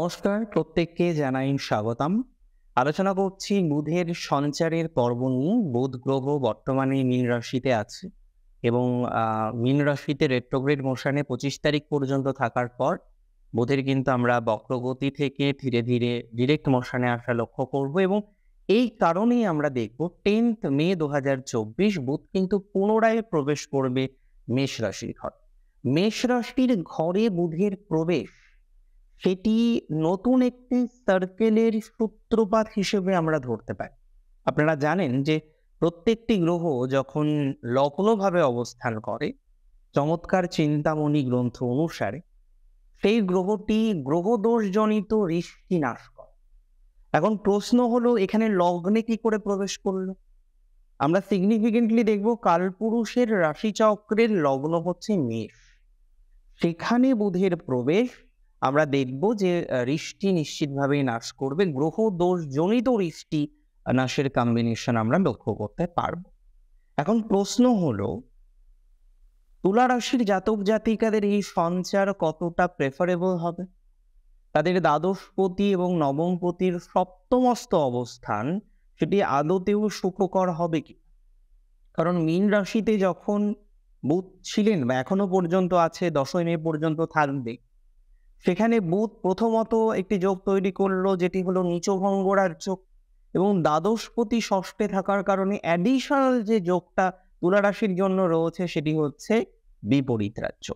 নমস্কার, প্রত্যেককে জানাই স্বাগতম। আলোচনা করছি বুধের সঞ্চারের পর্ব নিয়ে। বুধ গ্রহ বর্তমানে মীন রাশিতে আছে এবং মীন রাশিতে রেট্রোগ্রেড মোশনে 25 তারিখ পর্যন্ত থাকার পর বুধের কিন্তু আমরা বক্রগতি থেকে ধীরে ধীরে ডিরেক্ট মোশনে আসা লক্ষ্য করব এবং এই কারণেই আমরা দেখব 10th মে 2024 বুধ কিন্তু পুনরায় প্রবেশ করবে মেষ রাশির ঘরে। মেষ রাশির ঘরে বুধের প্রবেশ সেটি নতুন একটি সার্কেলের সূত্রপাত হিসেবে আমরা ধরতে পারি। আপনারা জানেন যে প্রত্যেকটি গ্রহ যখন লগ্নভাবে অবস্থান করে, চমৎকার চিন্তামণি গ্রন্থ অনুসারে সেই গ্রহটি গ্রহদোষজনিত ঋষ্টি নাশ করে। এখন প্রশ্ন হলো, এখানে লগ্নে কি করে প্রবেশ করলো? আমরা সিগনিফিকেন্টলি দেখব কালপুরুষের রাশিচক্রের লগ্ন হচ্ছে মেষ, সেখানে বুধের প্রবেশ আমরা দেখব যে ঋষ্টি নিশ্চিতভাবেই নাশ করবে। গ্রহ দোষ জনিত ঋষ্টি নাশের কম্বিনেশন আমরা লক্ষ্য করতে পারব। এখন প্রশ্ন হলো, তুলা রাশির জাতক জাতিকাদের এই সঞ্চার কতটা প্রেফারেবল হবে? তাদের দ্বাদশপতি এবং নবমপতির সপ্তমস্ত অবস্থান সেটি আদতেও সুখকর হবে কি? কারণ মীন রাশিতে যখন বুধ ছিলেন বা এখনো পর্যন্ত আছে, 10ই মে পর্যন্ত থাকবে, সেখানে বুধ প্রথমত একটি যোগ তৈরি করলো যেটি হলো নীচভঙ্গরার যোগ, এবং দ্বাদশপতি ষষ্ঠে থাকার কারণে অ্যাডিশনাল যে যোগটা তুলা রাশির জন্য রয়েছে সেটি হচ্ছে বিপরীত রাজ্য।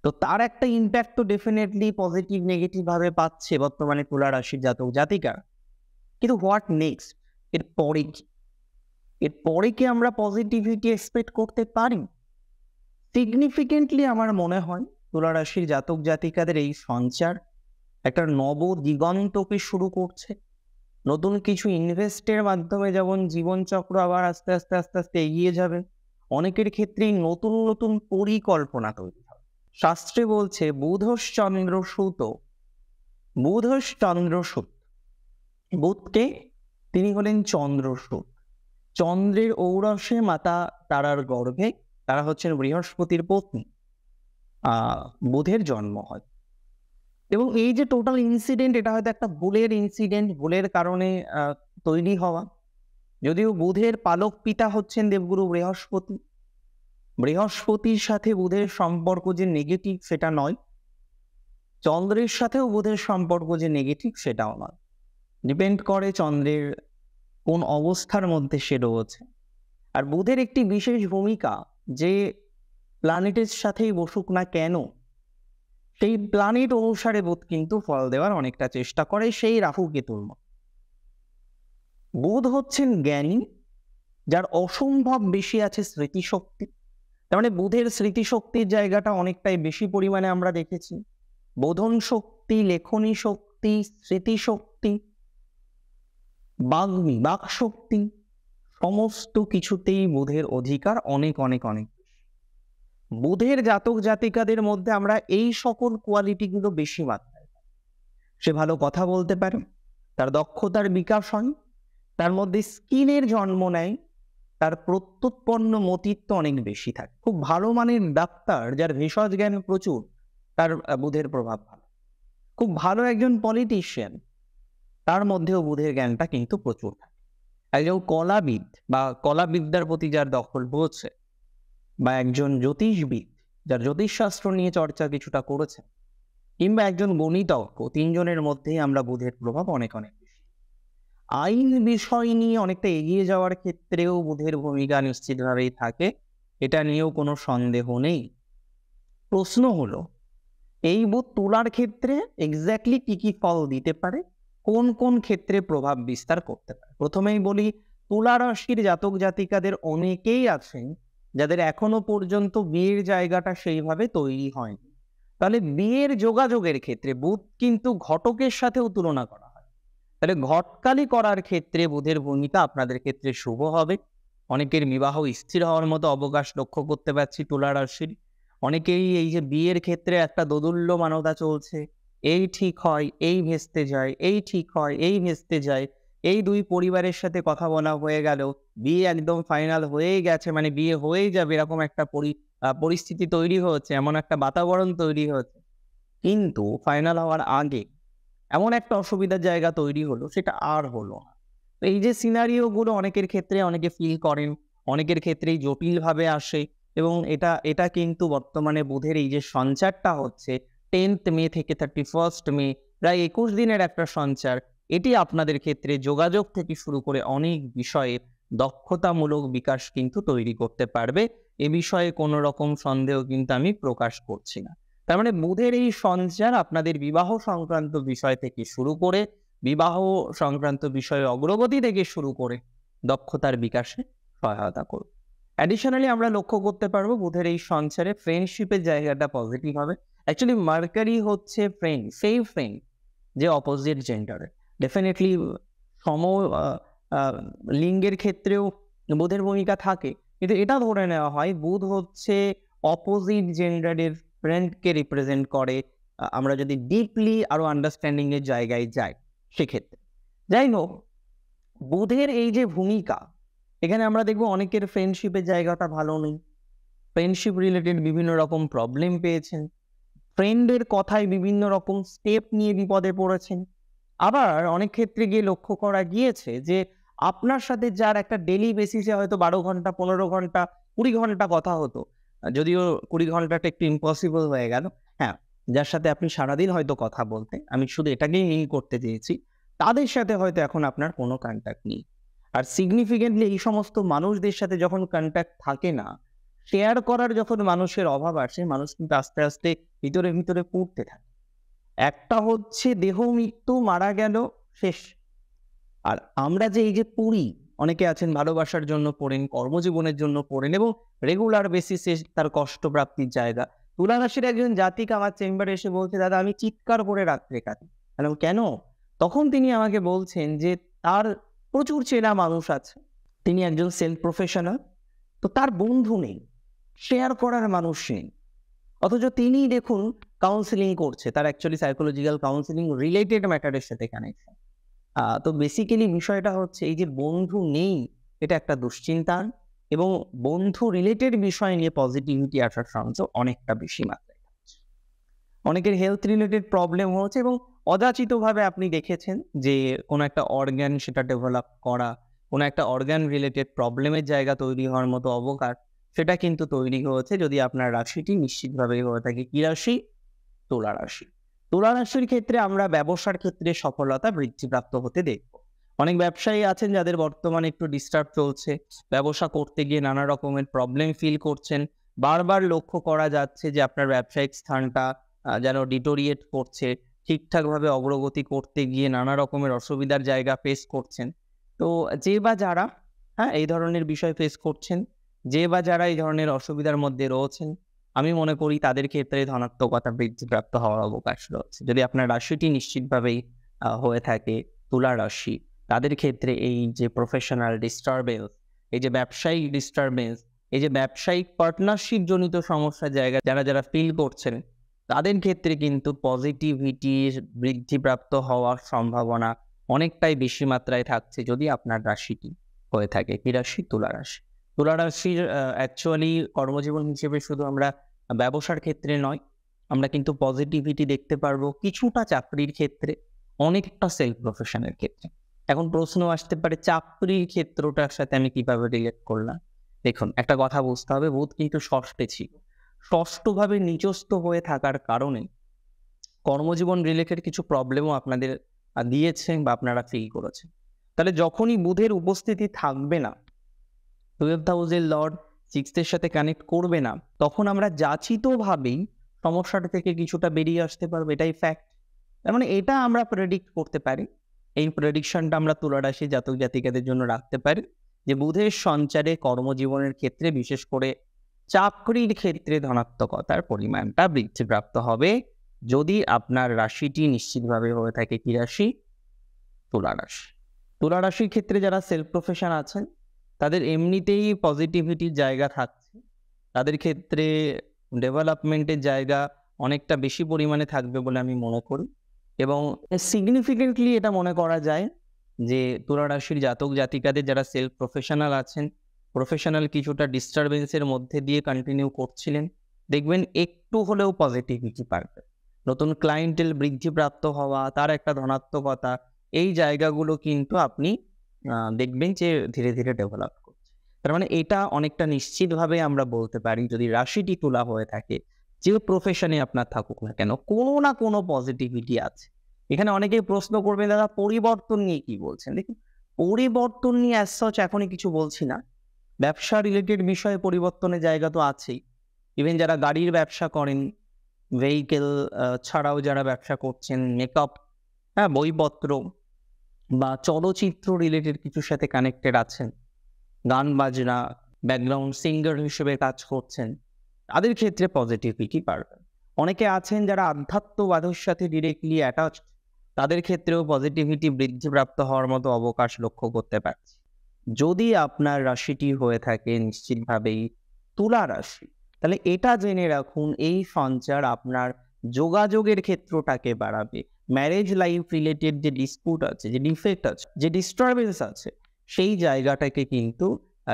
তো তার একটা ইম্প্যাক্ট তো ডেফিনেটলি পজিটিভ নেগেটিভ ভাবে পাচ্ছে বর্তমানে তুলা রাশির জাতক জাতিকা। কিন্তু হোয়াট নেক্সট? এরপরে কি আমরা পজিটিভিটি এক্সপেক্ট করতে পারি? সিগনিফিকেন্টলি আমার মনে হয় তুলা রাশির জাতক জাতিকাদের এই সঞ্চার একটা নব দিগন্তকে শুরু করছে। নতুন কিছু ইনভেস্টের মাধ্যমে যেমন জীবনচক্র আবার আস্তে আস্তে আস্তে আস্তে এগিয়ে যাবে, অনেকের ক্ষেত্রেই নতুন নতুন পরিকল্পনা তৈরি হবে। শাস্ত্রে বলছে বুধশ্চন্দ্রসুত। বুধকে তিনি হলেন চন্দ্রসুত। চন্দ্রের ঔরসে মাতা তারার গর্ভে, তারা হচ্ছেন বৃহস্পতির পত্নী, বুধের জন্ম হয়। এবং এই যে টোটাল ইনসিডেন্ট, এটা হয়তো একটা ভুলের ইনসিডেন্ট, ভুলের কারণে তৈরি হওয়া। যদিও বুধের পালক পিতা হচ্ছেন দেবগুরু বৃহস্পতি, বৃহস্পতির সাথে বুধের সম্পর্ক যে নেগেটিভ সেটা নয়, চন্দ্রের সাথেও বুধের সম্পর্ক যে নেগেটিভ সেটাও নয়। ডিপেন্ড করে চন্দ্রের কোন অবস্থার মধ্যে সে রয়েছে। আর বুধের একটি বিশেষ ভূমিকা, যে প্ল্যানেটের সাথেই বসুক না কেন, সেই প্ল্যানেট অনুসারে বুধ কিন্তু ফল দেওয়ার অনেকটা চেষ্টা করে, সেই রাহু কেতুর মতো। বুধ হচ্ছেন জ্ঞানী, যার অসম্ভব বেশি আছে স্মৃতিশক্তি। তার মানে বুধের স্মৃতিশক্তির জায়গাটা অনেকটাই বেশি পরিমাণে আমরা দেখেছি। বোধন শক্তি, লেখনী শক্তি, স্মৃতিশক্তি, বাক শক্তি, সমস্ত কিছুতেই বুধের অধিকার অনেক অনেক অনেক। বুধের জাতক জাতিকাদের মধ্যে আমরা এই সকল কোয়ালিটিগুলো বেশি মাত্রায় পাই। সে ভালো কথা বলতে পারে, তার দক্ষতার বিকাশ হয়, তার মধ্যে স্কিলের জন্ম নেয়, তার প্রত্যুৎপন্ন মতিত্ব অনেক বেশি থাকে। খুব ভালো মানের ডাক্তার, যার ভেষজ জ্ঞান প্রচুর, তার বুধের প্রভাব ভালো। খুব ভালো একজন পলিটিশিয়ান, তার মধ্যেও বুধের জ্ঞানটা কিন্তু প্রচুর থাকে। একজন কলাবিদ বা কলাবিদ্যার প্রতি যার দখল রয়েছে, বা একজন জ্যোতিষবিদ যার জ্যোতিষশাস্ত্র নিয়ে চর্চা কিছুটা করেছে, কিংবা একজন গণিতজ্ঞ, তিনজনের মধ্যেই আমরা বুধের প্রভাব অনেক অনেক বেশি। আইন বিষয় নিয়ে অনেকটা এগিয়ে যাওয়ার ক্ষেত্রেও বুধের ভূমিকা নিশ্চিতভাবেই থাকে, এটা নিয়েও কোনো সন্দেহ নেই। প্রশ্ন হলো, এই বুধ তুলার ক্ষেত্রে এক্স্যাক্টলি কি কি ফল দিতে পারে, কোন কোন ক্ষেত্রে প্রভাব বিস্তার করতে পারে? প্রথমেই বলি, তুলা রাশির জাতক জাতিকাদের অনেকেই আছেন যাদের এখনো পর্যন্ত বিয়ের জায়গাটা সেইভাবে তৈরি হয়নি। তাহলে বিয়ের যোগাযোগের ক্ষেত্রে বুধ কিন্তু ঘটকের সাথেও তুলনা করা হয়। তাহলে ঘটকালি করার ক্ষেত্রে বুধের ভূমিকা আপনাদের ক্ষেত্রে শুভ হবে। অনেকের বিবাহ স্থির হওয়ার মতো অবকাশ লক্ষ্য করতে পারছি তুলা রাশির। অনেকেই এই যে বিয়ের ক্ষেত্রে একটা দোদুল্যমানতা চলছে, এই ঠিক হয়, এই ভেস্তে যায়, এই ঠিক হয়, এই ভেস্তে যায়, এই দুই পরিবারের সাথে কথা বলা হয়ে গেল, বিয়ে একদম ফাইনাল হয়েই গেছে, মানে বিয়ে হয়েই যাবে, এরকম একটা পরিস্থিতি তৈরি হচ্ছে, এমন একটা বাতাবরণ তৈরি হচ্ছে। কিন্তু ফাইনাল হওয়ার আগে এমন একটা অসুবিধার জায়গা তৈরি হলো, সেটা আর হলো না। তো এই যে সিনারিও গুলো অনেকের ক্ষেত্রে অনেকে ফিল করেন, অনেকের ক্ষেত্রেই জটিলভাবে আসে এবং এটা কিন্তু বর্তমানে বুধের এই যে সঞ্চারটা হচ্ছে 10th মে থেকে 31st মে, প্রায় 21 দিনের একটা সঞ্চার। এটি আপনাদের ক্ষেত্রে যোগাযোগ থেকে শুরু করে অনেক বিষয়ে দক্ষতামূলক বিকাশ কিন্তু তৈরি করতে পারবে। এ বিষয়ে কোনো রকম সন্দেহ কিন্তু আমি প্রকাশ করছি না। তার মানে বুধের এই সঞ্চার আপনাদের বিবাহ সংক্রান্ত বিষয় থেকে শুরু করে, বিবাহ সংক্রান্ত বিষয়ে অগ্রগতি থেকে শুরু করে দক্ষতার বিকাশে সহায়তা করবে। অ্যাডিশনালি আমরা লক্ষ্য করতে পারবো বুধের এই সঞ্চারে ফ্রেন্ডশিপের জায়গাটা পজিটিভ হবে। অ্যাকচুয়ালি মার্কারি হচ্ছে ফ্রেন্ড, সেই ফ্রেন্ড যে অপোজিট জেন্ডারের। ডেফিনিটলি সম লিঙ্গের ক্ষেত্রেও বুধের ভূমিকা থাকে, কিন্তু এটা ধরে নেওয়া হয় বুধ হচ্ছে অপোজিট জেন্ডারের ফ্রেন্ডকে রিপ্রেজেন্ট করে। আমরা যদি ডিপলি আরো আন্ডারস্ট্যান্ডিং এর জায়গায় যাই সেক্ষেত্রে। যাই হোক, বুধের এই যে ভূমিকা, এখানে আমরা দেখবো অনেকের ফ্রেন্ডশিপের জায়গাটা ভালো নেই, ফ্রেন্ডশিপ রিলেটেড বিভিন্ন রকম প্রবলেম পেয়েছেন, ফ্রেন্ডের কথায় বিভিন্ন রকম স্টেপ নিয়ে বিপদে পড়েছেন। আবার অনেক ক্ষেত্রে গিয়ে লক্ষ্য করা গিয়েছে যে আপনার সাথে যার একটা ডেইলি বেসিসে হয়তো 12 ঘন্টা, 15 ঘন্টা, 20 ঘন্টা কথা হতো, যদিও 20 ঘন্টাটা একটু ইম্পসিবল হয়ে গেল। হ্যাঁ, যার সাথে আপনি সারাদিন হয়তো কথা বলতেন, আমি শুধু এটাকেই মিন করতে চেয়েছি, তাদের সাথে হয়তো এখন আপনার কোনো কন্ট্যাক্ট নেই। আর সিগনিফিকেন্টলি এই সমস্ত মানুষদের সাথে যখন কন্ট্যাক্ট থাকে না, শেয়ার করার যখন মানুষের অভাব আসে, মানুষ কিন্তু আস্তে আস্তে ভিতরে ভিতরে পুড়তে থাকে। একটা হচ্ছে দেহ মৃত্যু, মারা গেল, শেষ। আর আমরা যে এই যে পুড়ি, অনেকে আছেন ভালোবাসার জন্য পড়েন, কর্মজীবনের জন্য পড়েন এবং রেগুলার বেসিসে তার কষ্ট প্রাপ্তির জায়গা। তুলা রাশির একজন জাতিক আমার চেম্বারে এসে বলছে, দাদা আমি চিৎকার করে রাত্রে কাটি। কেন? তখন তিনি আমাকে বলছেন যে তার প্রচুর চেনা মানুষ আছে, তিনি একজন সেলফ প্রফেশনাল, তো তার বন্ধু নেই, শেয়ার করার মানুষ নেই। অথচ তিনি দেখুন কাউন্সেলিং করছে, তার অ্যাকচুয়ালি সাইকোলজিক্যাল কাউন্সেলিং রিলেটেড ম্যাটারের সাথে কানেকশন। তো বেসিক্যালি বিষয়টা হচ্ছে এই যে বন্ধু নেই, এটা একটা দুশ্চিন্তার এবং বন্ধু রিলেটেড বিষয় নিয়ে পজিটিভিটি আসার চান্স অনেকটা বেশি মাত্রায় থাকছে। অনেকের হেলথ রিলেটেড প্রবলেম হচ্ছে এবং অযাচিতভাবে আপনি দেখেছেন যে কোনো একটা অর্গান সেটা ডেভেলপ করা, কোনো একটা অর্গান রিলেটেড প্রবলেমের জায়গা তৈরি হওয়ার মতো অবকাশ, সেটা কিন্তু তৈরি হয়েছে যদি আপনার রাশিটি নিশ্চিতভাবে হয়ে থাকে কি রাশি? তুলা রাশি। তুলা রাশির ক্ষেত্রে আমরা ব্যবসার ক্ষেত্রে সফলতা বৃদ্ধিপ্রাপ্ত হতে দেখব। অনেক ব্যবসায়ী আছেন যাদের বর্তমানে একটু ডিস্টার্ব চলছে, ব্যবসা করতে গিয়ে নানা রকমের প্রবলেম ফিল করছেন। বারবার লক্ষ্য করা যাচ্ছে যে আপনার ব্যবসায়িক স্থানটা যেন ডিটোরিয়েট করছে, ঠিকঠাকভাবে অগ্রগতি করতে গিয়ে নানা রকমের অসুবিধার জায়গা ফেস করছেন। তো যে বা যারা এই ধরনের বিষয় ফেস করছেন, যে বা যারা এই ধরনের অসুবিধার মধ্যে রয়েছেন, আমি মনে করি তাদের ক্ষেত্রে ধনাত্মকতা বৃদ্ধিপ্রাপ্ত হওয়ার অবকাশ রয়েছে। যদি আপনার রাশিটি নিশ্চিতভাবেই হয়ে থাকে তুলা রাশি, তাদের ক্ষেত্রে এই যে প্রফেশনাল ডিস্টারবেন্স, এই যে ব্যবসায়িক ডিস্টারবেন্স, এই যে ব্যবসায়িক পার্টনারশিপ জনিত সমস্যার জায়গা যারা ফিল করছেন, তাদের ক্ষেত্রে কিন্তু পজিটিভিটি বৃদ্ধিপ্রাপ্ত হওয়ার সম্ভাবনা অনেকটাই বেশি মাত্রায় থাকছে যদি আপনার রাশিটি হয়ে থাকে কি রাশি? তুলা রাশি। তুলা রাশির অ্যাকচুয়ালি কর্মজীবন হিসেবে শুধু আমরা ব্যবসার ক্ষেত্রে নয়, আমরা কিন্তু পজিটিভিটি দেখতে পারবো কিছুটা চাকরির ক্ষেত্রে, অনেকটা সেলফ প্রফেশনের ক্ষেত্রে। এখন প্রশ্ন আসতে পারে চাকরির ক্ষেত্রটার সাথে আমি কিভাবে রিলেট করলাম? দেখুন, একটা কথা বুঝতে হবে, বুধ কিন্তু ষষ্ঠে ছিল। ষষ্ঠভাবে নিচস্থ হয়ে থাকার কারণে কর্মজীবন রিলেটেড কিছু প্রবলেমও আপনাদের দিয়েছে বা আপনারা ফিল করেছেন। তাহলে যখনই বুধের উপস্থিতি থাকবে না, 12th হাউসের লর্ড 6th এর সাথে কানেক্ট করবে না, তখন আমরা যাচিতভাবেই সমস্যাটা থেকে কিছুটা বেরিয়ে আসতে পারবো, এটাই ফ্যাক্ট। তার মানে এটা আমরা প্রেডিক্ট করতে পারি। এই প্রেডিকশনটা আমরা তুলা রাশি জাতক জাতিকাদের জন্য রাখতে পারি যে বুধের সঞ্চারে কর্মজীবনের ক্ষেত্রে, বিশেষ করে চাকরির ক্ষেত্রে ধনাত্মকতার পরিমাণটা বৃদ্ধিপ্রাপ্ত হবে যদি আপনার রাশিটি নিশ্চিতভাবে হয়ে থাকে কি রাশি? তুলা রাশি। তুলা রাশির ক্ষেত্রে যারা সেলফ প্রফেশন আছেন, তাদের এমনিতেই পজিটিভিটির জায়গা থাকছে, তাদের ক্ষেত্রে ডেভেলপমেন্টের জায়গা অনেকটা বেশি পরিমাণে থাকবে বলে আমি মনে করি এবং সিগনিফিকেন্টলি এটা মনে করা যায় যে তুলা রাশির জাতক জাতিকাদের যারা সেলফ প্রফেশনাল আছেন, প্রফেশনাল কিছুটা ডিস্টারবেন্সের মধ্যে দিয়ে কন্টিনিউ করছিলেন, দেখবেন একটু হলেও পজিটিভিটি পারবে। নতুন ক্লায়েন্টেল বৃদ্ধিপ্রাপ্ত হওয়া, তার একটা ধনাত্মকতা, এই জায়গাগুলো কিন্তু আপনি দেখবেন যে ধীরে ধীরে ডেভেলপ করছে। তার মানে এটা অনেকটা নিশ্চিতভাবে আমরা বলতে পারি, যদি রাশিটি তুলা হয়ে থাকে, যে প্রফেশনে আপনার থাকুক না কেন, কোনো না কোনো পজিটিভিটি আছে। এখানে অনেকেই প্রশ্ন করবেন, দাদা পরিবর্তন নিয়ে কি বলছেন? দেখুন, পরিবর্তন নিয়ে অ্যাজ সাচ এখনই কিছু বলছি না। ব্যবসা রিলেটেড বিষয়ে পরিবর্তনের জায়গা তো আছেই। ইভেন যারা গাড়ির ব্যবসা করেন, ভেহিকেল ছাড়াও যারা ব্যবসা করছেন, মেকআপ, হ্যাঁ, বইপত্র বা চলচ্চিত্র রিলেটেড কিছুর সাথে কানেক্টেড আছেন, গান বাজনা, ব্যাকগ্রাউন্ড সিঙ্গার হিসেবে কাজ করছেন, তাদের ক্ষেত্রে পজিটিভিটি বাড়বে। অনেকে আছেন যারা আধ্যাত্মবাদের সাথে ডিরেক্টলি অ্যাটাচড, তাদের ক্ষেত্রেও পজিটিভিটি বৃদ্ধিপ্রাপ্ত হওয়ার মতো অবকাশ লক্ষ্য করতে পারছি। যদি আপনার রাশিটি হয়ে থাকে নিশ্চিতভাবেই তুলা রাশি, তাহলে এটা জেনে রাখুন, এই সঞ্চার আপনার যোগাযোগের ক্ষেত্রটাকে বাড়াবে। ম্যারেজ লাইফ রিলেটেড যে ডিসপুট আছে, যে ডিফেক্ট আছে, যে ডিস্টারবেন্স আছে, সেই জায়গাটাকে কিন্তু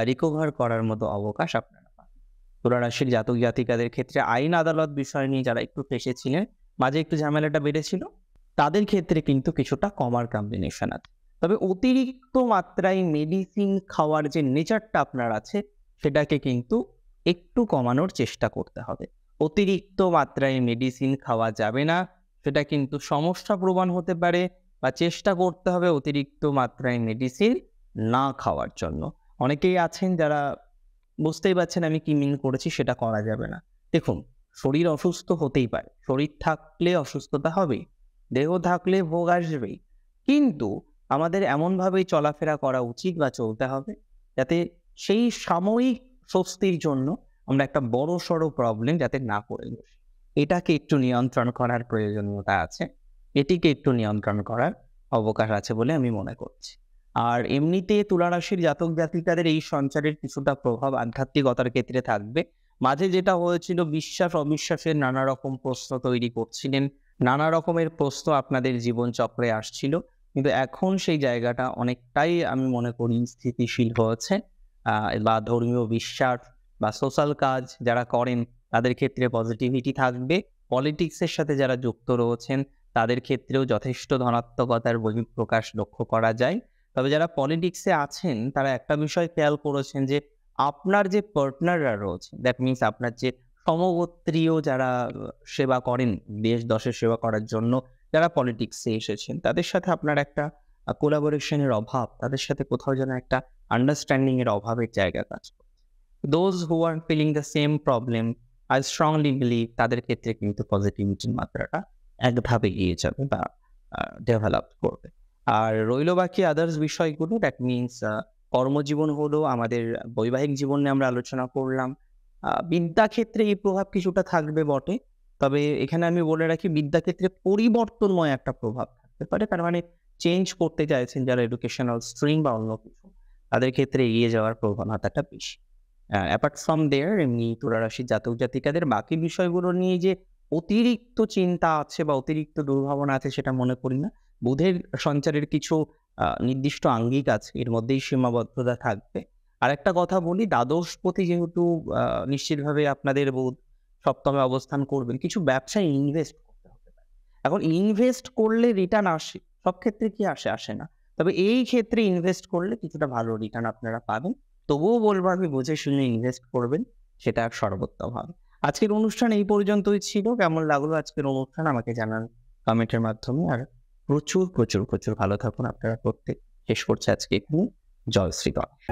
রিকভার করার মতো অবকাশ আপনারা পাবেন। তুলা রাশির জাতক জাতিকাদের ক্ষেত্রে আইন আদালত বিষয় নিয়ে যারা একটু ফেঁসেছিলেন, মাঝে একটু ঝামেলাটা বেড়েছিল, তাদের ক্ষেত্রে কিন্তু কিছুটা কমার কম্বিনেশন আছে। তবে অতিরিক্ত মাত্রায় মেডিসিন খাওয়ার যে নেচারটা আপনার আছে, সেটাকে কিন্তু একটু কমানোর চেষ্টা করতে হবে। অতিরিক্ত মাত্রায় মেডিসিন খাওয়া যাবে না, সেটা কিন্তু সমস্যা প্রমাণ হতে পারে, বা চেষ্টা করতে হবে অতিরিক্ত মাত্রায় মেডিসিন না খাওয়ার জন্য। অনেকেই আছেন যারা বুঝতেই পারছেন আমি কি মিন করেছি, সেটা করা যাবে না। দেখুন, শরীর অসুস্থ হতেই পারে, শরীর থাকলে অসুস্থতা হবেই, দেহ থাকলে ভোগ আসবেই, কিন্তু আমাদের এমনভাবেই চলাফেরা করা উচিত বা চলতে হবে যাতে সেই সাময়িক স্বস্তির জন্য আমরা একটা বড় সড়ো প্রবলেম যাতে না পড়ে বসি। এটাকে একটু নিয়ন্ত্রণ করার প্রয়োজনীয়তা আছে, এটিকে একটু নিয়ন্ত্রণ করার অবকাশ আছে বলে আমি মনে করছি। আর এমনিতে তুলা রাশির জাতক জাতিকাদের এই সঞ্চারের কিছুটা প্রভাব আধ্যাত্মিকতার ক্ষেত্রে থাকবে। মাঝে যেটা হয়েছিল, বিশ্বাস অবিশ্বাসের নানা রকম প্রশ্ন তৈরি করছিলেন, নানা রকমের প্রশ্ন আপনাদের জীবনচক্রে আসছিল, কিন্তু এখন সেই জায়গাটা অনেকটাই আমি মনে করি স্থিতিশীল হয়েছে। বা ধর্মীয় বিশ্বাস বা সোশ্যাল কাজ যারা করেন, তাদের ক্ষেত্রে পজিটিভিটি থাকবে। পলিটিক্সের সাথে যারা যুক্ত রয়েছেন, তাদের ক্ষেত্রেও যথেষ্ট ধনাত্মকতার বহিঃপ্রকাশ লক্ষ্য করা যায়। তবে যারা পলিটিক্সে আছেন, তারা একটা বিষয় খেয়াল করেছেন যে আপনার যে পার্টনাররা রয়েছে, দ্যাট মিনস আপনার যে সমগোত্রীয় যারা সেবা করেন, দেশ দশের সেবা করার জন্য যারা পলিটিক্সে এসেছেন, তাদের সাথে আপনার একটা কোলাবোরেশনের অভাব, তাদের সাথে কোথাও যেন একটা আন্ডারস্ট্যান্ডিং এর অভাবের জায়গা কাজ করছে। Those who are feeling the same problem, I strongly believe তাদের ক্ষেত্রে কিন্তু পজিটিভিটির মাত্রাটা একভাবে এগিয়ে যাবে বা ডেভেলপ করবে। আর রইল বাকি আদার্স বিষয়গুলো, দ্যাট মিনস কর্মজীবন হলো, আমাদের বৈবাহিক জীবন নিয়ে আমরা আলোচনা করলাম। বিদ্যাক্ষেত্রে এই প্রভাব কিছুটা থাকবে বটে, তবে এখানে আমি বলে রাখি, বিদ্যাক্ষেত্রে পরিবর্তনময় একটা প্রভাব থাকতে পারে। তার মানে চেঞ্জ করতে চাইছেন যারা এডুকেশনাল স্ট্রিম বা অন্য কিছু, তাদের ক্ষেত্রে এগিয়ে যাওয়ার প্রবণতাটা বেশি। অ্যাপার্ট ফ্রম দেয়ার, এমনি তুলা রাশির জাতক জাতিকাদের বাকি বিষয়গুলো নিয়ে যে অতিরিক্ত চিন্তা আছে বা অতিরিক্ত দুর্ভাবনা আছে, সেটা মনে করি না। বুধের সঞ্চারের কিছু নির্দিষ্ট আঙ্গিক আছে, এর মধ্যেই সীমাবদ্ধতা থাকবে। আর একটা কথা বলি, দ্বাদশপতি যেহেতু নিশ্চিতভাবে আপনাদের বুধ সপ্তমে অবস্থান করবেন, কিছু ব্যবসায় ইনভেস্ট করতে হতে পারে। এখন ইনভেস্ট করলে রিটার্ন আসে, সব ক্ষেত্রে কি আসে? আসে না। তবে এই ক্ষেত্রে ইনভেস্ট করলে কিছুটা ভালো রিটার্ন আপনারা পাবেন। তবুও বলবো, আমি বুঝে শুনে ইনভেস্ট করবেন, সেটা সর্বোত্তম হবে। আজকের অনুষ্ঠান এই পর্যন্তই ছিল। কেমন লাগলো আজকের অনুষ্ঠান আমাকে জানান কমেন্টের মাধ্যমে। আর প্রচুর প্রচুর প্রচুর ভালো থাকুন আপনারা প্রত্যেক। শেষ করছে আজকে এখানে। জয় শ্রী গণেশ।